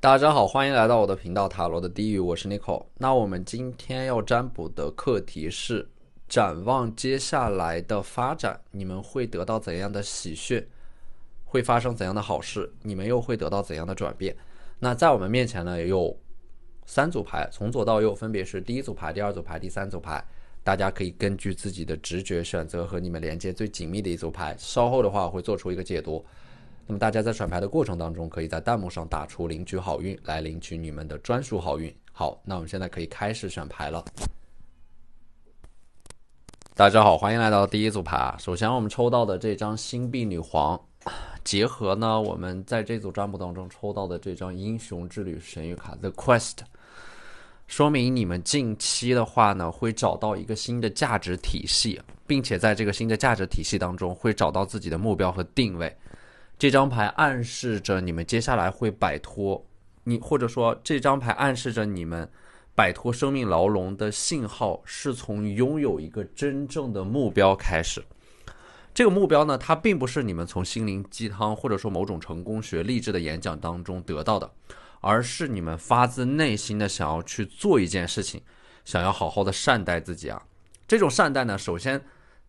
大家好，欢迎来到我的频道塔罗的低语，我是 Nico。那我们今天要占卜的课题是展望接下来的发展，你们会得到怎样的喜讯，会发生怎样的好事，你们又会得到怎样的转变。那在我们面前呢，也有3组牌，从左到右分别是第一组牌、第二组牌、第三组牌，大家可以根据自己的直觉选择和你们连接最紧密的一组牌。稍后的话我会做出一个解读。那么大家在选牌的过程当中，可以在弹幕上打出领取好运，来领取你们的专属好运。好，那我们现在可以开始选牌了。大家好，欢迎来到第一组牌。首先我们抽到的这张星币女皇，结合呢我们在这组占卜当中抽到的这张英雄之旅神谕卡 The Quest， 说明你们近期的话呢会找到一个新的价值体系，并且在这个新的价值体系当中会找到自己的目标和定位。这张牌暗示着你们接下来会摆脱或者说这张牌暗示着你们摆脱生命牢笼的信号是从拥有一个真正的目标开始。这个目标呢，它并不是你们从心灵鸡汤或者说某种成功学励志的演讲当中得到的，而是你们发自内心的想要去做一件事情，想要好好的善待自己啊。这种善待呢，首先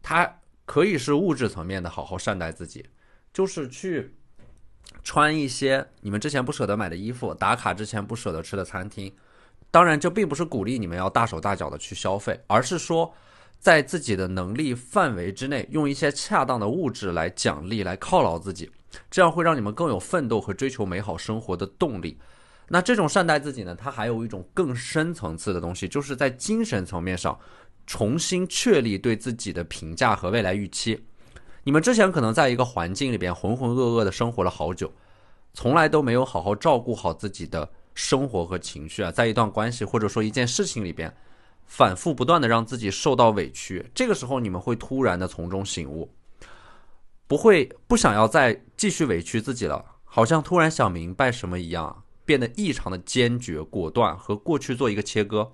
它可以是物质层面的好好善待自己，就是去穿一些你们之前不舍得买的衣服，打卡之前不舍得吃的餐厅。当然这并不是鼓励你们要大手大脚的去消费，而是说在自己的能力范围之内，用一些恰当的物质来奖励，来犒劳自己，这样会让你们更有奋斗和追求美好生活的动力。那这种善待自己呢，它还有一种更深层次的东西，就是在精神层面上重新确立对自己的评价和未来预期。你们之前可能在一个环境里边浑浑噩噩的生活了好久，从来都没有好好照顾好自己的生活和情绪啊，在一段关系或者说一件事情里边反复不断的让自己受到委屈，这个时候你们会突然的从中醒悟，不想要再继续委屈自己了，好像突然想明白什么一样，变得异常的坚决果断，和过去做一个切割。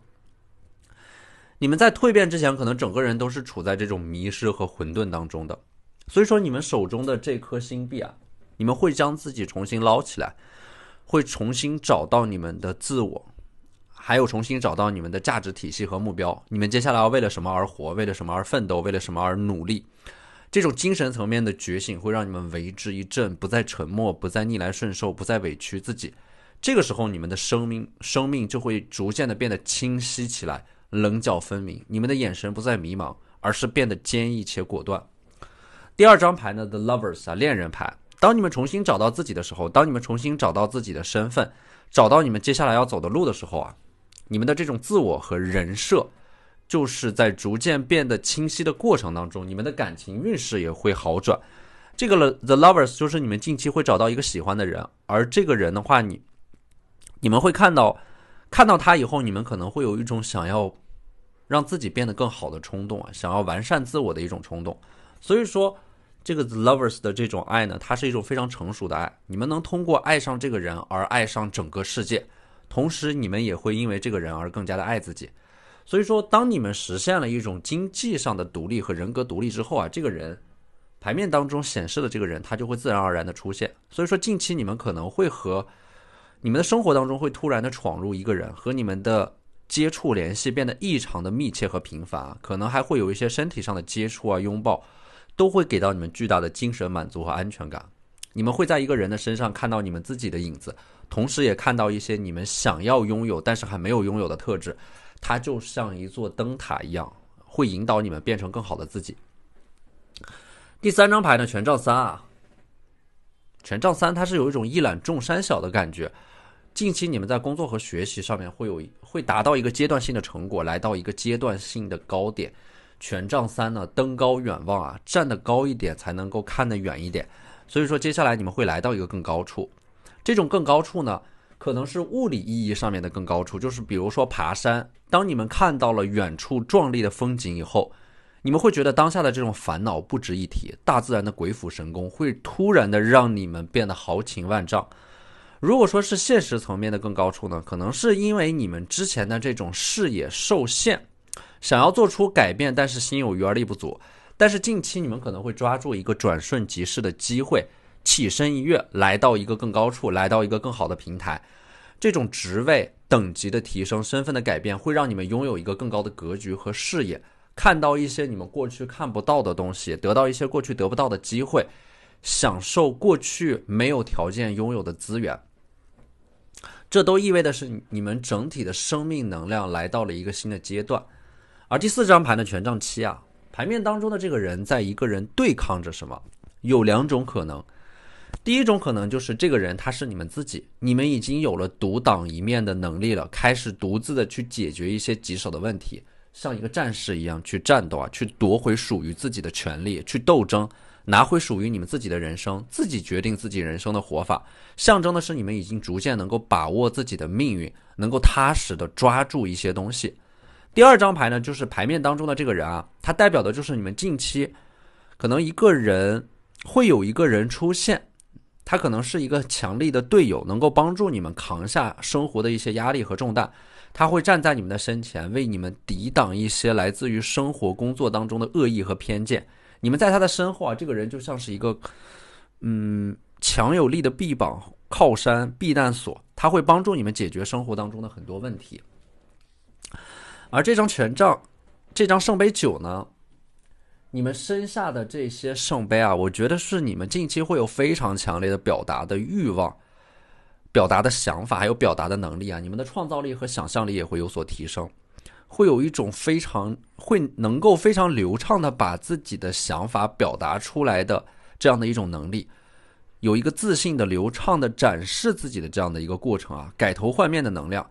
你们在蜕变之前可能整个人都是处在这种迷失和混沌当中的，所以说你们手中的这颗星币啊，你们会将自己重新捞起来，会重新找到你们的自我，还有重新找到你们的价值体系和目标。你们接下来要为了什么而活，为了什么而奋斗，为了什么而努力。这种精神层面的觉醒会让你们为之一振，不再沉默，不再逆来顺受，不再委屈自己。这个时候你们的生命就会逐渐的变得清晰起来，棱角分明，你们的眼神不再迷茫，而是变得坚毅且果断。第二张牌呢 The Lovers 恋人牌。当你们重新找到自己的时候，当你们重新找到自己的身份，找到你们接下来要走的路的时候啊，你们的这种自我和人设就是在逐渐变得清晰的过程当中，你们的感情运势也会好转。这个 The Lovers 就是你们近期会找到一个喜欢的人，而这个人的话你们会看到他以后，你们可能会有一种想要让自己变得更好的冲动啊，想要完善自我的一种冲动。所以说这个 The Lovers 的这种爱呢，它是一种非常成熟的爱，你们能通过爱上这个人而爱上整个世界，同时你们也会因为这个人而更加的爱自己。所以说当你们实现了一种经济上的独立和人格独立之后啊，这个人牌面当中显示的这个人他就会自然而然的出现。所以说近期你们可能会和你们的生活当中会突然的闯入一个人，和你们的接触联系变得异常的密切和频繁啊，可能还会有一些身体上的接触啊、拥抱，都会给到你们巨大的精神满足和安全感。你们会在一个人的身上看到你们自己的影子，同时也看到一些你们想要拥有但是还没有拥有的特质，它就像一座灯塔一样，会引导你们变成更好的自己。第三张牌呢，权杖三啊，权杖三它是有一种一览众山小的感觉。近期你们在工作和学习上面会达到一个阶段性的成果，来到一个阶段性的高点。权杖三呢，登高远望啊，站得高一点才能够看得远一点。所以说接下来你们会来到一个更高处，这种更高处呢，可能是物理意义上面的更高处，就是比如说爬山，当你们看到了远处壮丽的风景以后，你们会觉得当下的这种烦恼不值一提，大自然的鬼斧神工会突然的让你们变得豪情万丈。如果说是现实层面的更高处呢，可能是因为你们之前的这种视野受限，想要做出改变，但是心有余而力不足。但是近期你们可能会抓住一个转瞬即逝的机会，起身一跃，来到一个更高处，来到一个更好的平台。这种职位等级的提升，身份的改变，会让你们拥有一个更高的格局和视野，看到一些你们过去看不到的东西，得到一些过去得不到的机会，享受过去没有条件拥有的资源。这都意味的是你们整体的生命能量来到了一个新的阶段。而第4张牌的权杖7啊，牌面当中的这个人在一个人对抗着什么？有2种可能。第一种可能就是这个人他是你们自己，你们已经有了独当一面的能力了，开始独自的去解决一些棘手的问题，像一个战士一样去战斗啊，去夺回属于自己的权利，去斗争，拿回属于你们自己的人生，自己决定自己人生的活法，象征的是你们已经逐渐能够把握自己的命运，能够踏实的抓住一些东西。第2张牌呢，就是牌面当中的这个人啊，它代表的就是你们近期可能会有一个人出现，他可能是一个强力的队友，能够帮助你们扛下生活的一些压力和重担，他会站在你们的身前，为你们抵挡一些来自于生活工作当中的恶意和偏见。你们在他的身后啊，这个人就像是一个强有力的臂膀、靠山、避难所，他会帮助你们解决生活当中的很多问题。而这张权杖，这张圣杯9呢，你们身下的这些圣杯啊，我觉得是你们近期会有非常强烈的表达的欲望、表达的想法，还有表达的能力啊，你们的创造力和想象力也会有所提升，会有一种能够非常流畅的把自己的想法表达出来的这样的一种能力，有一个自信的流畅的展示自己的这样的一个过程啊，改头换面的能量。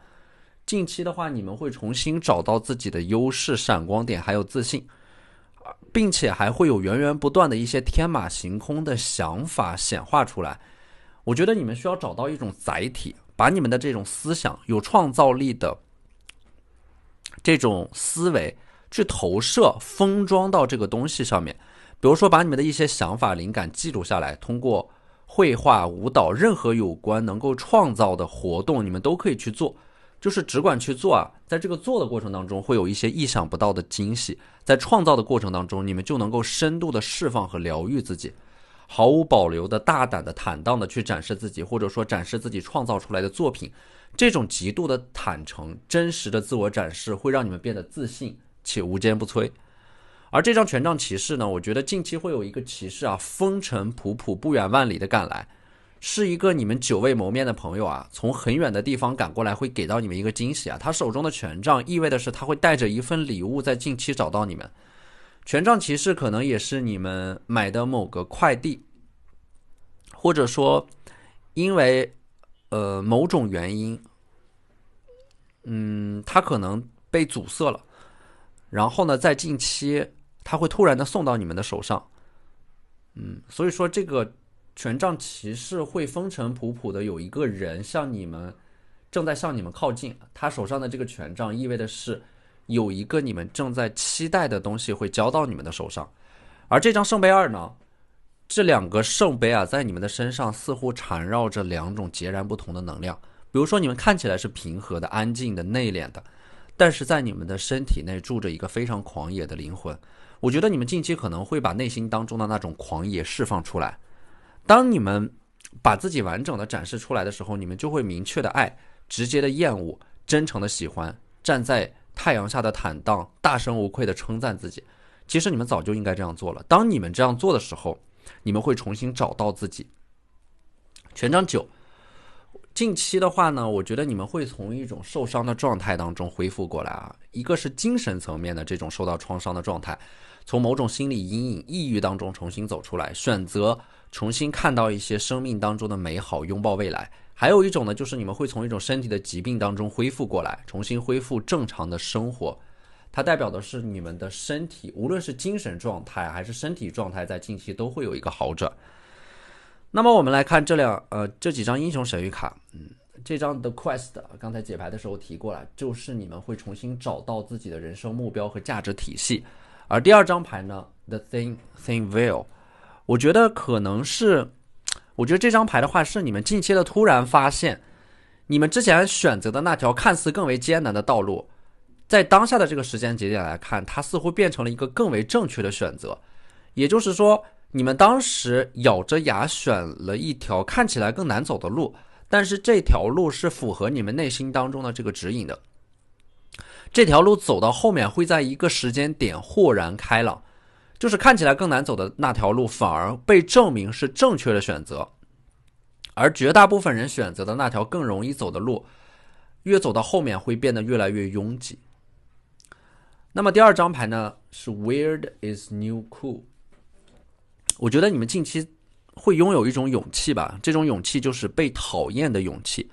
近期的话，你们会重新找到自己的优势、闪光点还有自信，并且还会有源源不断的一些天马行空的想法显化出来。我觉得你们需要找到一种载体，把你们的这种思想、有创造力的这种思维去投射、封装到这个东西上面。比如说把你们的一些想法、灵感记录下来，通过绘画、舞蹈，任何有关能够创造的活动，你们都可以去做。就是只管去做啊，在这个做的过程当中会有一些意想不到的惊喜，在创造的过程当中，你们就能够深度的释放和疗愈自己，毫无保留的大胆的坦荡的去展示自己，或者说展示自己创造出来的作品。这种极度的坦诚、真实的自我展示会让你们变得自信且无坚不摧。而这张权杖骑士呢，我觉得近期会有一个骑士啊，风尘仆仆不远万里的赶来，是一个你们久未谋面的朋友啊，从很远的地方赶过来，会给到你们一个惊喜啊。他手中的权杖意味的是他会带着一份礼物在近期找到你们。权杖骑士可能也是你们买的某个快递，或者说因为某种原因，他可能被阻塞了，然后呢在近期他会突然的送到你们的手上。所以说这个权杖骑士会风尘仆仆的有一个人正在向你们靠近，他手上的这个权杖意味的是有一个你们正在期待的东西会交到你们的手上。而这张圣杯2呢，这2个圣杯啊，在你们的身上似乎缠绕着2种截然不同的能量。比如说你们看起来是平和的、安静的、内敛的，但是在你们的身体内住着一个非常狂野的灵魂。我觉得你们近期可能会把内心当中的那种狂野释放出来。当你们把自己完整的展示出来的时候，你们就会明确的爱、直接的厌恶、真诚的喜欢，站在太阳下的坦荡，大声无愧的称赞自己。其实你们早就应该这样做了。当你们这样做的时候，你们会重新找到自己。权杖9，近期的话呢，我觉得你们会从一种受伤的状态当中恢复过来啊，一个是精神层面的这种受到创伤的状态，从某种心理阴影、抑郁当中重新走出来，选择重新看到一些生命当中的美好，拥抱未来。还有一种呢，就是你们会从一种身体的疾病当中恢复过来，重新恢复正常的生活。它代表的是你们的身体，无论是精神状态还是身体状态，在近期都会有一个好转。那么我们来看这几张英雄神谕卡。这张 The Quest 刚才解牌的时候提过了，就是你们会重新找到自己的人生目标和价值体系。而第2张牌呢 The Thin Veil， 我觉得这张牌的话是你们近期的突然发现，你们之前选择的那条看似更为艰难的道路，在当下的这个时间节点来看，它似乎变成了一个更为正确的选择。也就是说，你们当时咬着牙选了一条看起来更难走的路，但是这条路是符合你们内心当中的这个指引的。这条路走到后面会在一个时间点豁然开朗，就是看起来更难走的那条路反而被证明是正确的选择，而绝大部分人选择的那条更容易走的路，越走到后面会变得越来越拥挤。那么第二张牌呢是 Weird is new cool。 我觉得你们近期会拥有一种勇气吧，这种勇气就是被讨厌的勇气。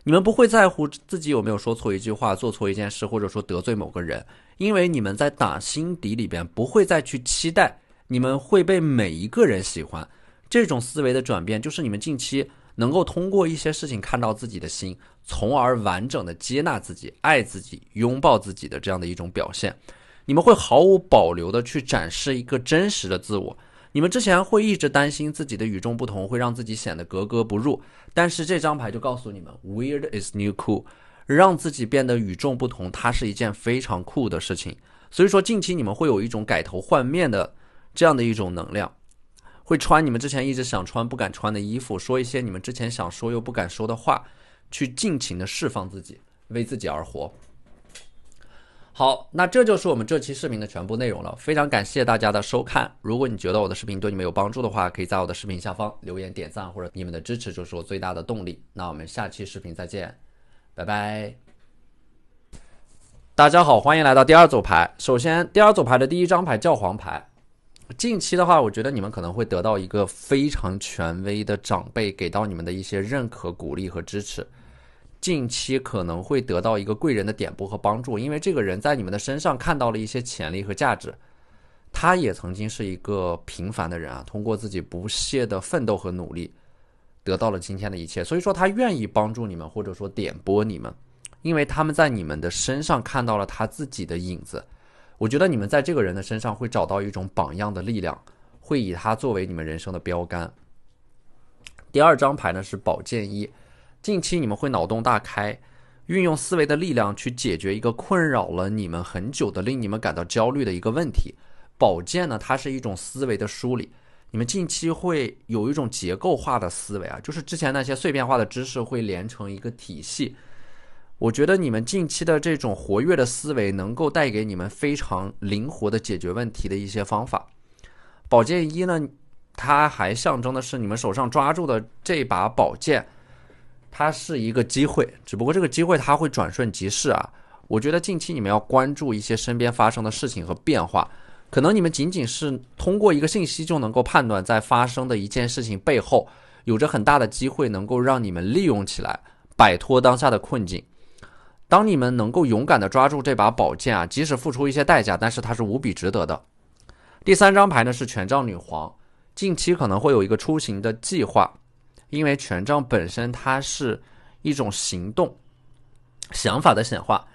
你们不会在乎自己有没有说错一句话，做错一件事，或者说得罪某个人，因为你们在打心底里边不会再去期待你们会被每一个人喜欢。这种思维的转变就是你们近期能够通过一些事情看到自己的心，从而完整的接纳自己、爱自己、拥抱自己的这样的一种表现。你们会毫无保留的去展示一个真实的自我。你们之前会一直担心自己的与众不同会让自己显得格格不入，但是这张牌就告诉你们 Weird is new cool， 让自己变得与众不同，它是一件非常酷的事情。所以说近期你们会有一种改头换面的这样的一种能量，会穿你们之前一直想穿不敢穿的衣服，说一些你们之前想说又不敢说的话，去尽情的释放自己，为自己而活。好，那这就是我们这期视频的全部内容了，非常感谢大家的收看。如果你觉得我的视频对你们有帮助的话，可以在我的视频下方留言点赞，或者你们的支持就是我最大的动力。那我们下期视频再见，拜拜。大家好，欢迎来到第二组牌。首先第二组牌的第一张牌教皇牌，近期的话我觉得你们可能会得到一个非常权威的长辈给到你们的一些认可、鼓励和支持。近期可能会得到一个贵人的点拨和帮助，因为这个人在你们的身上看到了一些潜力和价值。他也曾经是一个平凡的人啊，通过自己不懈的奋斗和努力得到了今天的一切，所以说他愿意帮助你们，或者说点拨你们，因为他们在你们的身上看到了他自己的影子。我觉得你们在这个人的身上会找到一种榜样的力量，会以他作为你们人生的标杆。第二张牌呢是宝剑一，近期你们会脑洞大开，运用思维的力量去解决一个困扰了你们很久的令你们感到焦虑的一个问题。宝剑呢，它是一种思维的梳理，你们近期会有一种结构化的思维啊，就是之前那些碎片化的知识会连成一个体系。我觉得你们近期的这种活跃的思维能够带给你们非常灵活的解决问题的一些方法。宝剑一呢，它还象征的是你们手上抓住的这把宝剑，它是一个机会，只不过这个机会它会转瞬即逝啊。我觉得近期你们要关注一些身边发生的事情和变化，可能你们仅仅是通过一个信息就能够判断在发生的一件事情背后有着很大的机会能够让你们利用起来，摆脱当下的困境。当你们能够勇敢地抓住这把宝剑啊，即使付出一些代价，但是它是无比值得的。第三张牌呢是权杖女皇，近期可能会有一个出行的计划，因为权杖本身它是一种行动想法的显化，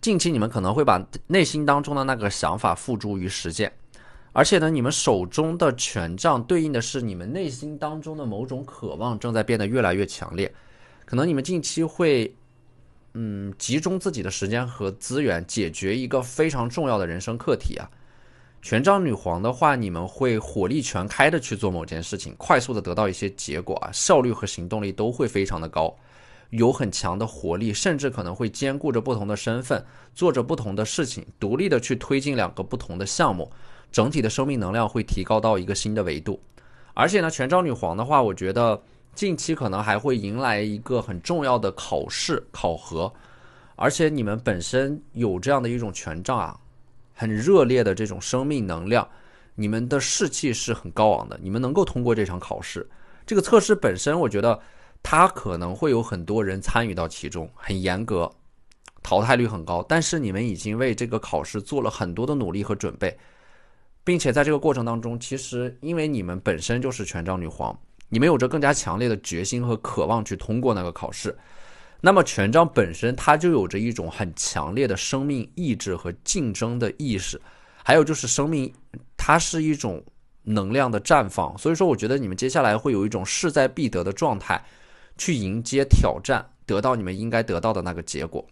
近期你们可能会把内心当中的那个想法付诸于实践。而且呢，你们手中的权杖对应的是你们内心当中的某种渴望正在变得越来越强烈，可能你们近期会集中自己的时间和资源解决一个非常重要的人生课题啊。权杖女皇的话，你们会火力全开的去做某件事情，快速的得到一些结果啊，效率和行动力都会非常的高，有很强的活力，甚至可能会兼顾着不同的身份，做着不同的事情，独立的去推进两个不同的项目，整体的生命能量会提高到一个新的维度。而且呢，权杖女皇的话，我觉得近期可能还会迎来一个很重要的考试考核，而且你们本身有这样的一种权杖啊，很热烈的这种生命能量，你们的士气是很高昂的，你们能够通过这场考试。这个测试本身我觉得它可能会有很多人参与到其中，很严格，淘汰率很高，但是你们已经为这个考试做了很多的努力和准备，并且在这个过程当中，其实因为你们本身就是权杖女皇，你们有着更加强烈的决心和渴望去通过那个考试。那么权杖本身它就有着一种很强烈的生命意志和竞争的意识，还有就是生命它是一种能量的绽放，所以说我觉得你们接下来会有一种势在必得的状态去迎接挑战，得到你们应该得到的那个结果。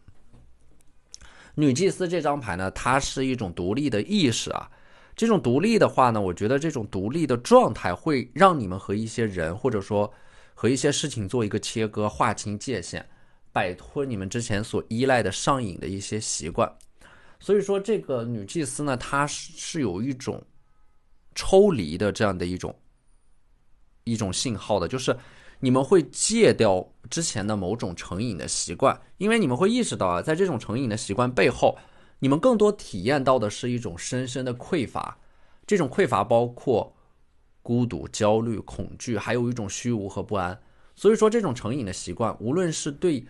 女祭司这张牌呢，它是一种独立的意识啊，这种独立的话呢，我觉得这种独立的状态会让你们和一些人或者说和一些事情做一个切割，划清界限，摆脱你们之前所依赖的上瘾的一些习惯。所以说这个女祭司呢，她是有一种抽离的这样的一种信号的，就是你们会戒掉之前的某种成瘾的习惯，因为你们会意识到啊，在这种成瘾的习惯背后，你们更多体验到的是一种深深的匮乏。这种匮乏包括孤独、焦虑、恐惧，还有一种虚无和不安。所以说这种成瘾的习惯，无论是对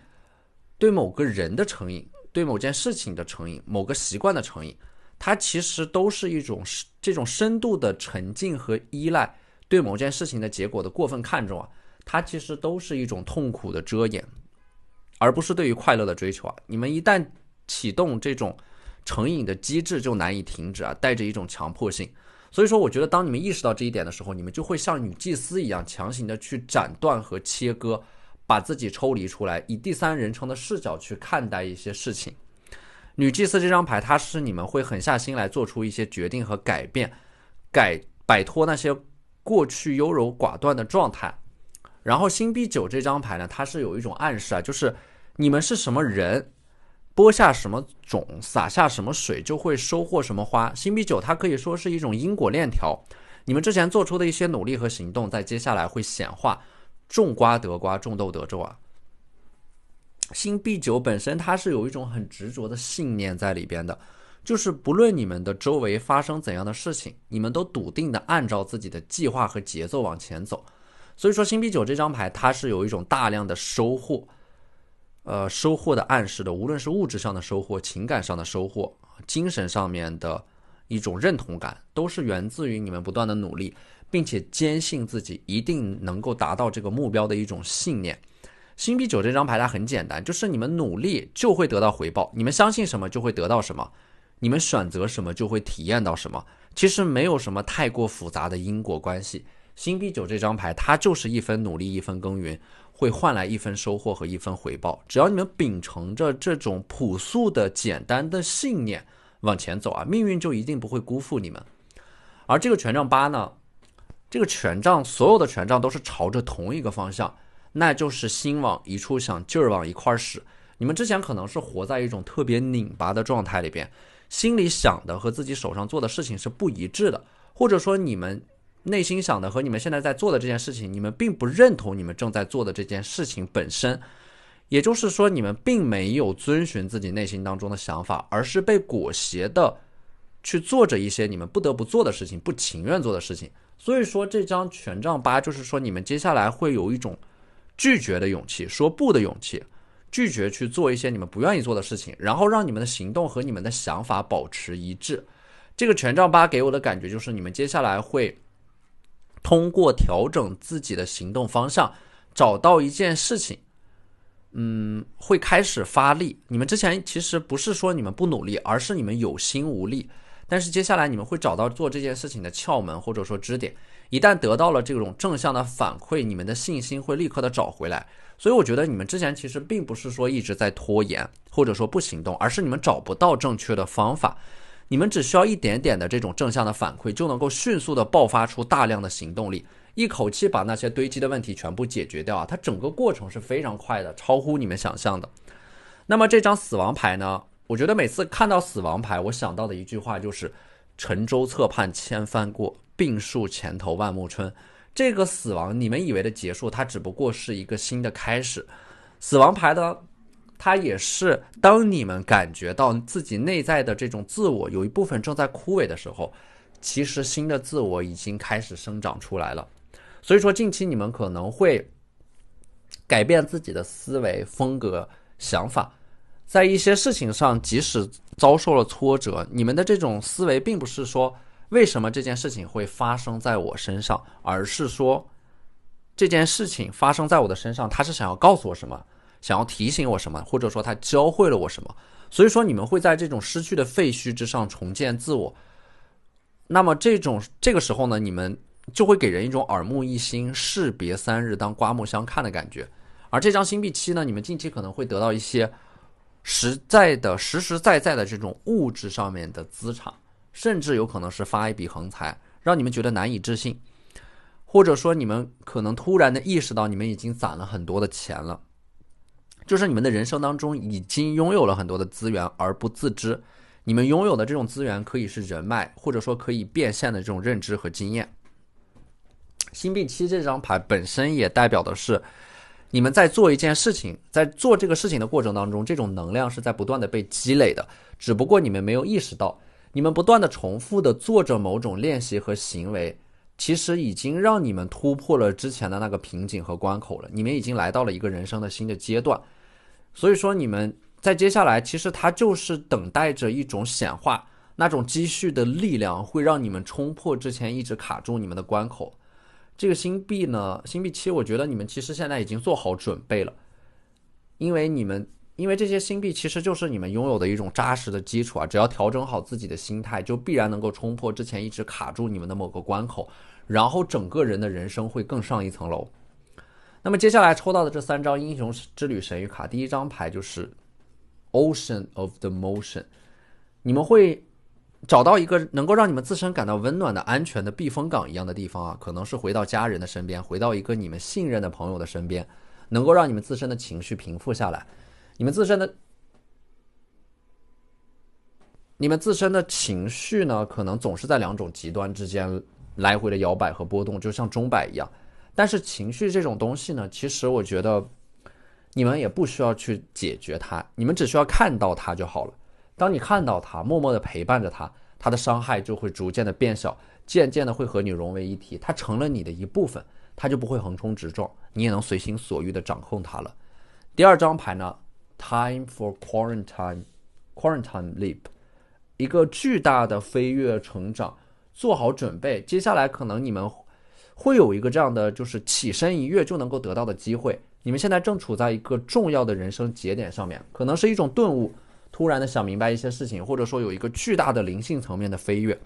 某个人的成瘾，对某件事情的成瘾，某个习惯的成瘾，它其实都是一种这种深度的沉浸和依赖，对某件事情的结果的过分看重啊，它其实都是一种痛苦的遮掩，而不是对于快乐的追求啊。你们一旦启动这种成瘾的机制，就难以停止啊，带着一种强迫性。所以说我觉得当你们意识到这一点的时候，你们就会像女祭司一样强行的去斩断和切割，把自己抽离出来，以第三人称的视角去看待一些事情。女祭司这张牌，它是你们会狠下心来做出一些决定和改变，摆脱那些过去优柔寡断的状态。然后星币9这张牌呢，它是有一种暗示啊，就是你们是什么人，播下什么种，撒下什么水，就会收获什么花。星币9它可以说是一种因果链条，你们之前做出的一些努力和行动，在接下来会显化，种瓜得瓜，种豆得豆啊。星币9本身它是有一种很执着的信念在里边的，就是不论你们的周围发生怎样的事情，你们都笃定的按照自己的计划和节奏往前走。所以说星币9这张牌它是有一种大量的收获的暗示的，无论是物质上的收获、情感上的收获、精神上面的一种认同感，都是源自于你们不断的努力，并且坚信自己一定能够达到这个目标的一种信念。星币9这张牌它很简单，就是你们努力就会得到回报，你们相信什么就会得到什么，你们选择什么就会体验到什么，其实没有什么太过复杂的因果关系。星币9这张牌它就是一分努力一分耕耘，会换来一分收获和一分回报。只要你们秉承着这种朴素的简单的信念往前走啊，命运就一定不会辜负你们。而这个权杖8呢，这个权杖所有的权杖都是朝着同一个方向，那就是心往一处想，劲儿往一块使。你们之前可能是活在一种特别拧巴的状态里边，心里想的和自己手上做的事情是不一致的，或者说你们内心想的和你们现在在做的这件事情，你们并不认同你们正在做的这件事情本身，也就是说你们并没有遵循自己内心当中的想法，而是被裹挟的去做着一些你们不得不做的事情，不情愿做的事情。所以说这张权杖8就是说你们接下来会有一种拒绝的勇气，说不的勇气，拒绝去做一些你们不愿意做的事情，然后让你们的行动和你们的想法保持一致。这个权杖8给我的感觉就是你们接下来会通过调整自己的行动方向，找到一件事情，会开始发力。你们之前其实不是说你们不努力，而是你们有心无力。但是接下来你们会找到做这件事情的窍门或者说支点，一旦得到了这种正向的反馈，你们的信心会立刻的找回来。所以我觉得你们之前其实并不是说一直在拖延或者说不行动，而是你们找不到正确的方法。你们只需要一点点的这种正向的反馈，就能够迅速的爆发出大量的行动力，一口气把那些堆积的问题全部解决掉啊！它整个过程是非常快的，超乎你们想象的。那么这张死亡牌呢，我觉得每次看到死亡牌，我想到的一句话就是沉舟侧畔千帆过，病树前头万木春。这个死亡你们以为的结束，它只不过是一个新的开始。死亡牌呢，它也是当你们感觉到自己内在的这种自我有一部分正在枯萎的时候，其实新的自我已经开始生长出来了。所以说近期你们可能会改变自己的思维风格想法，在一些事情上即使遭受了挫折，你们的这种思维并不是说为什么这件事情会发生在我身上，而是说这件事情发生在我的身上，它是想要告诉我什么，想要提醒我什么，或者说它教会了我什么。所以说你们会在这种失去的废墟之上重建自我。那么这个时候呢，你们就会给人一种耳目一新，士别三日当刮目相看的感觉。而这张星币7呢，你们近期可能会得到一些实实在在的这种物质上面的资产，甚至有可能是发一笔横财，让你们觉得难以置信。或者说你们可能突然的意识到你们已经攒了很多的钱了，就是你们的人生当中已经拥有了很多的资源而不自知。你们拥有的这种资源可以是人脉，或者说可以变现的这种认知和经验。星币7这张牌本身也代表的是你们在做一件事情，在做这个事情的过程当中，这种能量是在不断的被积累的，只不过你们没有意识到，你们不断的重复的做着某种练习和行为，其实已经让你们突破了之前的那个瓶颈和关口了，你们已经来到了一个人生的新的阶段。所以说你们在接下来其实它就是等待着一种显化，那种积蓄的力量会让你们冲破之前一直卡住你们的关口。这个星币呢，星币7我觉得你们其实现在已经做好准备了，因为这些星币其实就是你们拥有的一种扎实的基础啊，只要调整好自己的心态，就必然能够冲破之前一直卡住你们的某个关口，然后整个人的人生会更上一层楼。那么接下来抽到的这3张英雄之旅神谕卡，第一张牌就是 Ocean of the Motion， 你们会找到一个能够让你们自身感到温暖的安全的避风港一样的地方啊，可能是回到家人的身边，回到一个你们信任的朋友的身边，能够让你们自身的情绪平复下来。你们自身的情绪呢，可能总是在2种极端之间来回的摇摆和波动，就像钟摆一样。但是情绪这种东西呢，其实我觉得你们也不需要去解决它，你们只需要看到它就好了。当你看到它，默默的陪伴着它，它的伤害就会逐渐的变小，渐渐的会和你融为一体，它成了你的一部分，它就不会横冲直撞，你也能随心所欲的掌控它了。第二张牌呢， Time for Quarantine Leap， 一个巨大的飞跃成长，做好准备，接下来可能你们会有一个这样的就是起身一跃就能够得到的机会。你们现在正处在一个重要的人生节点上面，可能是一种顿悟，突然的想明白一些事情，或者说有一个巨大的灵性层面的飞跃。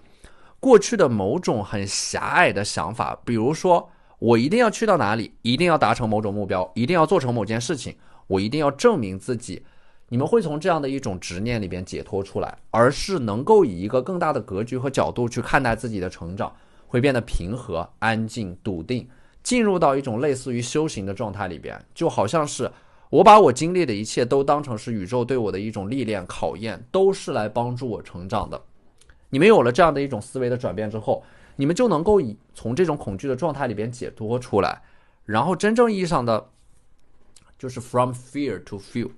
过去的某种很狭隘的想法，比如说我一定要去到哪里，一定要达成某种目标，一定要做成某件事情，我一定要证明自己，你们会从这样的一种执念里边解脱出来，而是能够以一个更大的格局和角度去看待自己的成长，会变得平和、安静、笃定，进入到一种类似于修行的状态里边，就好像是我把我经历的一切都当成是宇宙对我的一种历练考验，都是来帮助我成长的。你们有了这样的一种思维的转变之后，你们就能够从这种恐惧的状态里边解脱出来，然后真正意义上的就是 from fear to feel，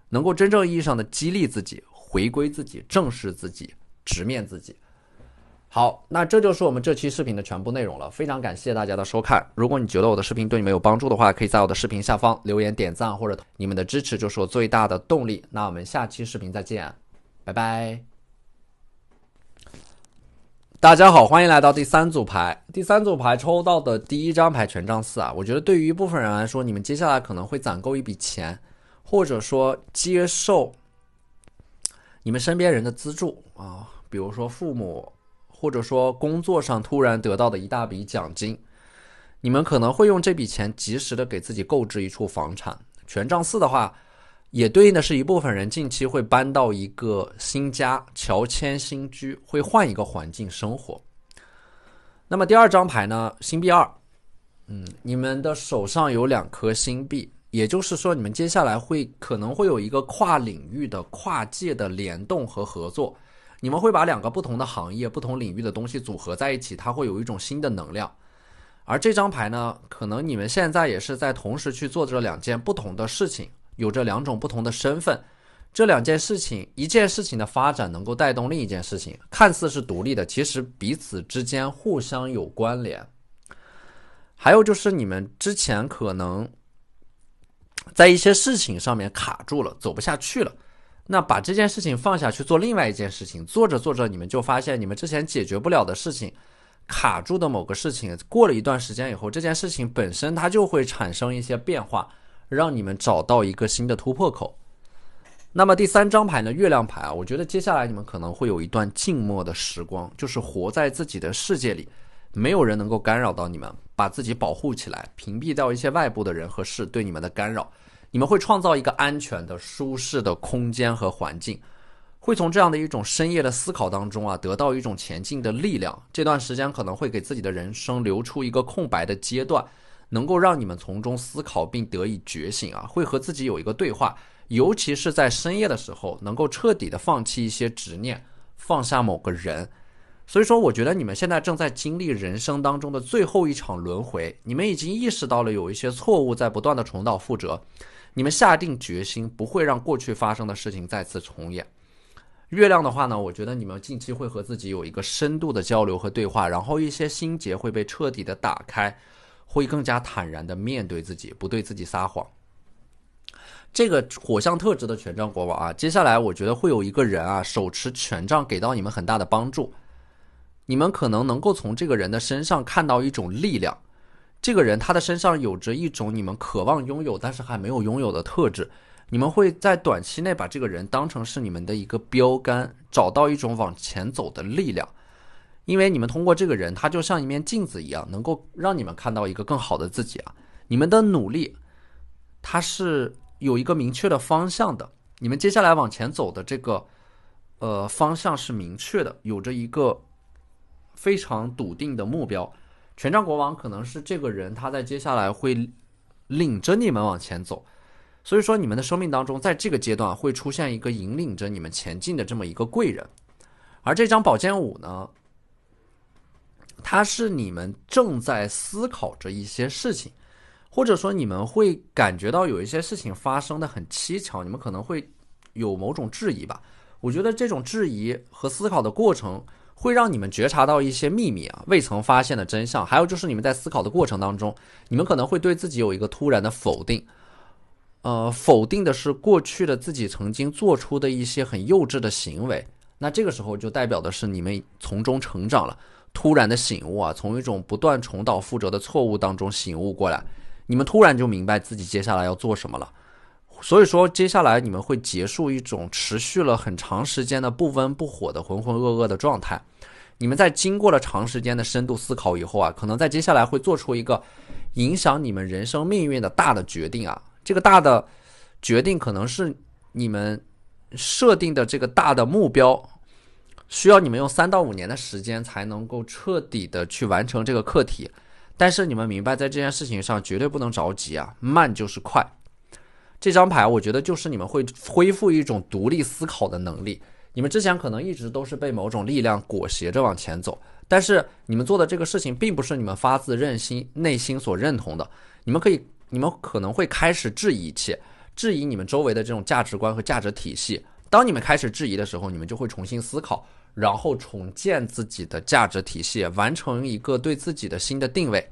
能够真正意义上的激励自己，回归自己，正视自己，直面自己。好，那这就是我们这期视频的全部内容了，非常感谢大家的收看。如果你觉得我的视频对你们有帮助的话，可以在我的视频下方留言点赞，或者你们的支持就是我最大的动力。那我们下期视频再见，拜拜。大家好，欢迎来到第3组牌。第3组牌抽到的第一张牌权杖4啊，我觉得对于一部分人来说，你们接下来可能会攒够一笔钱，或者说接受你们身边人的资助啊，比如说父母，或者说工作上突然得到的一大笔奖金，你们可能会用这笔钱及时的给自己购置一处房产。权杖4的话，也对应的是一部分人近期会搬到一个新家，乔迁新居，会换一个环境生活。那么第二张牌呢，星币2，你们的手上有2颗星币，也就是说你们接下来可能会有一个跨领域的跨界的联动和合作，你们会把2个不同的行业不同领域的东西组合在一起，它会有一种新的能量。而这张牌呢，可能你们现在也是在同时去做这2件不同的事情，有着2种不同的身份，这2件事情，一件事情的发展能够带动另一件事情，看似是独立的，其实彼此之间互相有关联。还有就是你们之前可能在一些事情上面卡住了，走不下去了，那把这件事情放下去做另外一件事情，做着做着你们就发现你们之前解决不了的事情，卡住的某个事情，过了一段时间以后，这件事情本身它就会产生一些变化，让你们找到一个新的突破口。那么第3张牌呢，月亮牌啊，我觉得接下来你们可能会有一段静默的时光，就是活在自己的世界里，没有人能够干扰到你们，把自己保护起来，屏蔽掉一些外部的人和事对你们的干扰。你们会创造一个安全的舒适的空间和环境，会从这样的一种深夜的思考当中得到一种前进的力量。这段时间可能会给自己的人生留出一个空白的阶段，能够让你们从中思考并得以觉醒会和自己有一个对话，尤其是在深夜的时候，能够彻底的放弃一些执念，放下某个人。所以说我觉得你们现在正在经历人生当中的最后一场轮回，你们已经意识到了有一些错误在不断的重蹈覆辙，你们下定决心不会让过去发生的事情再次重演。月亮的话呢，我觉得你们近期会和自己有一个深度的交流和对话，然后一些心结会被彻底的打开，会更加坦然的面对自己，不对自己撒谎。这个火象特质的权杖国王接下来我觉得会有一个人手持权杖给到你们很大的帮助，你们可能能够从这个人的身上看到一种力量，这个人他的身上有着一种你们渴望拥有但是还没有拥有的特质，你们会在短期内把这个人当成是你们的一个标杆，找到一种往前走的力量。因为你们通过这个人，他就像一面镜子一样，能够让你们看到一个更好的自己你们的努力它是有一个明确的方向的，你们接下来往前走的这个方向是明确的，有着一个非常笃定的目标。权杖国王可能是这个人，他在接下来会领着你们往前走，所以说你们的生命当中在这个阶段会出现一个引领着你们前进的这么一个贵人。而这张宝剑五呢，它是你们正在思考着一些事情，或者说你们会感觉到有一些事情发生的很蹊跷，你们可能会有某种质疑吧。我觉得这种质疑和思考的过程会让你们觉察到一些秘密未曾发现的真相。还有就是你们在思考的过程当中，你们可能会对自己有一个突然的否定，否定的是过去的自己曾经做出的一些很幼稚的行为。那这个时候就代表的是你们从中成长了，突然的醒悟从一种不断重蹈覆辙的错误当中醒悟过来，你们突然就明白自己接下来要做什么了。所以说接下来你们会结束一种持续了很长时间的不温不火的浑浑噩噩的状态。你们在经过了长时间的深度思考以后可能在接下来会做出一个影响你们人生命运的大的决定这个大的决定可能是你们设定的这个大的目标，需要你们用3到5年的时间才能够彻底的去完成这个课题。但是你们明白在这件事情上绝对不能着急慢就是快。这张牌我觉得就是你们会恢复一种独立思考的能力。你们之前可能一直都是被某种力量裹挟着往前走，但是你们做的这个事情并不是你们发自内心所认同的。你们可能会开始质疑一切，质疑你们周围的这种价值观和价值体系。当你们开始质疑的时候，你们就会重新思考，然后重建自己的价值体系，完成一个对自己的新的定位。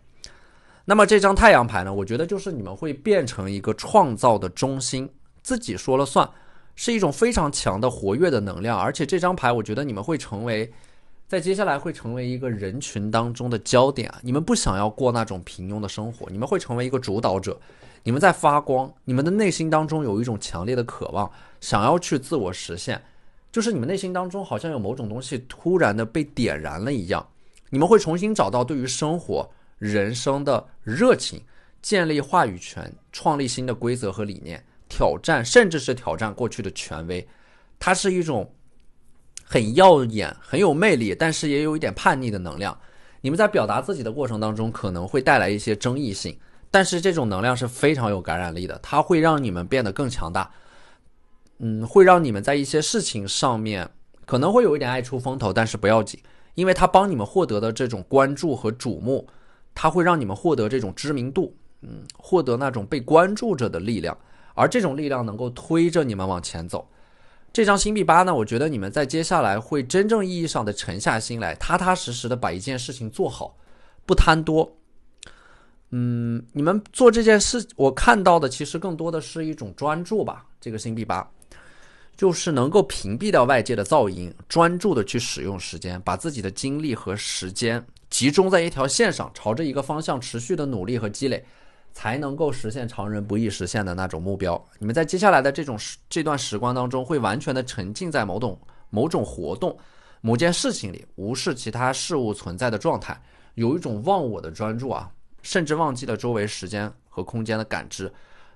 那么这张太阳牌呢，我觉得就是你们会变成一个创造的中心，自己说了算，是一种非常强的活跃的能量。而且这张牌我觉得你们会在接下来会成为一个人群当中的焦点你们不想要过那种平庸的生活，你们会成为一个主导者，你们在发光，你们的内心当中有一种强烈的渴望，想要去自我实现，就是你们内心当中好像有某种东西突然的被点燃了一样。你们会重新找到对于生活人生的热情，建立话语权，创立新的规则和理念，挑战甚至是挑战过去的权威。它是一种很耀眼很有魅力但是也有一点叛逆的能量。你们在表达自己的过程当中可能会带来一些争议性，但是这种能量是非常有感染力的，它会让你们变得更强大，会让你们在一些事情上面可能会有一点爱出风头，但是不要紧，因为它帮你们获得的这种关注和瞩目，它会让你们获得这种知名度，获得那种被关注着的力量，而这种力量能够推着你们往前走。这张星币8呢，我觉得你们在接下来会真正意义上的沉下心来，踏踏实实的把一件事情做好，不贪多。你们做这件事，我看到的其实更多的是一种专注吧。这个星币8就是能够屏蔽掉外界的噪音，专注的去使用时间，把自己的精力和时间集中在一条线上，朝着一个方向持续的努力和积累，才能够实现常人不易实现的那种目标。你们在接下来的这段时光当中会完全的沉浸在某种活动某件事情里，无视其他事物存在的状态，有一种忘我的专注甚至忘记了周围时间和空间的感知。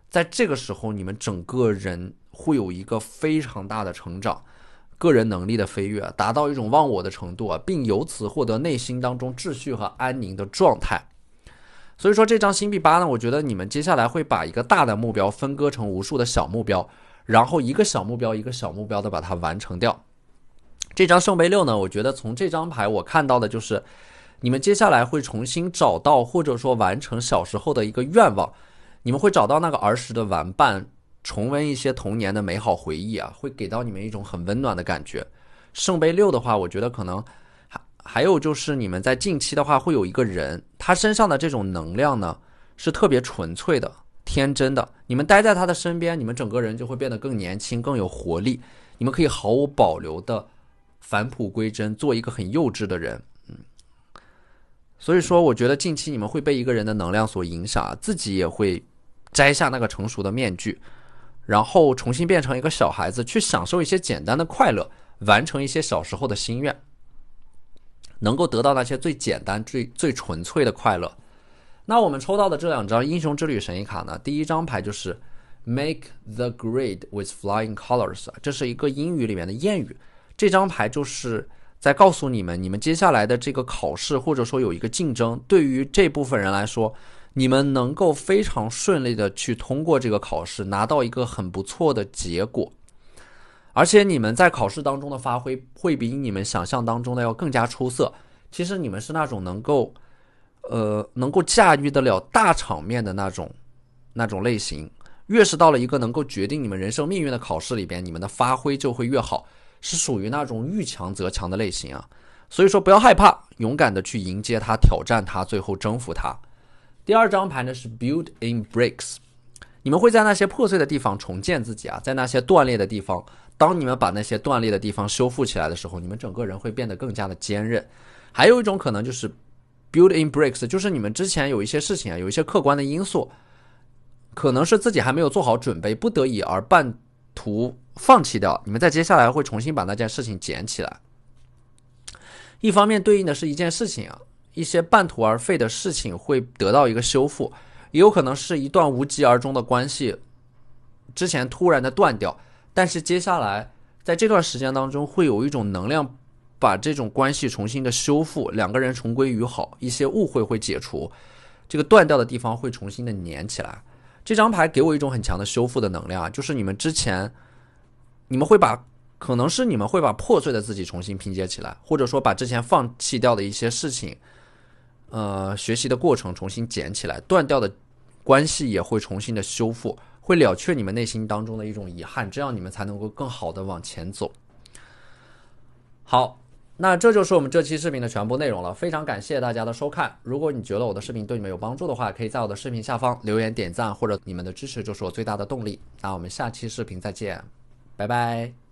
在这个时候你们整个人会有一个非常大的成长，个人能力的飞跃，达到一种忘我的程度啊，并由此获得内心当中秩序和安宁的状态。所以说这张星币8呢，我觉得你们接下来会把一个大的目标分割成无数的小目标，然后一个小目标一个小目标的把它完成掉。这张圣杯6呢，我觉得从这张牌我看到的就是你们接下来会重新找到或者说完成小时候的一个愿望，你们会找到那个儿时的玩伴，重温一些童年的美好回忆啊，会给到你们一种很温暖的感觉。圣杯6的话，我觉得可能还有就是你们在近期的话会有一个人，他身上的这种能量呢是特别纯粹的、天真的，你们待在他的身边，你们整个人就会变得更年轻、更有活力，你们可以毫无保留的返璞归真，做一个很幼稚的人。所以说我觉得近期你们会被一个人的能量所影响，自己也会摘下那个成熟的面具，然后重新变成一个小孩子，去享受一些简单的快乐，完成一些小时候的心愿，能够得到那些最简单最纯粹的快乐。那我们抽到的这2张英雄之旅神谕卡呢，第一张牌就是 Make the grade with flying colors， 这是一个英语里面的谚语。这张牌就是在告诉你们，你们接下来的这个考试或者说有一个竞争，对于这部分人来说，你们能够非常顺利的去通过这个考试，拿到一个很不错的结果，而且你们在考试当中的发挥会比你们想象当中的要更加出色。其实你们是那种能够驾驭得了大场面的那种类型，越是到了一个能够决定你们人生命运的考试里边，你们的发挥就会越好，是属于那种遇强则强的类型啊。所以说不要害怕，勇敢的去迎接它，挑战它，最后征服它。第2张牌呢是 Build in Breaks， 你们会在那些破碎的地方重建自己啊，在那些断裂的地方，当你们把那些断裂的地方修复起来的时候，你们整个人会变得更加的坚韧。还有一种可能就是 Build in Breaks， 就是你们之前有一些事情啊，有一些客观的因素，可能是自己还没有做好准备，不得已而半途放弃掉，你们在接下来会重新把那件事情捡起来。一方面对应的是一件事情啊，一些半途而废的事情会得到一个修复，也有可能是一段无疾而终的关系，之前突然的断掉，但是接下来在这段时间当中会有一种能量把这种关系重新的修复，两个人重归于好，一些误会会解除，这个断掉的地方会重新的粘起来。这张牌给我一种很强的修复的能量，就是你们之前可能是你们会把破碎的自己重新拼接起来，或者说把之前放弃掉的一些事情学习的过程重新捡起来，断掉的关系也会重新的修复，会了却你们内心当中的一种遗憾，这样你们才能够更好的往前走。好，那这就是我们这期视频的全部内容了，非常感谢大家的收看。如果你觉得我的视频对你们有帮助的话，可以在我的视频下方留言点赞，或者你们的支持就是我最大的动力。那我们下期视频再见，拜拜。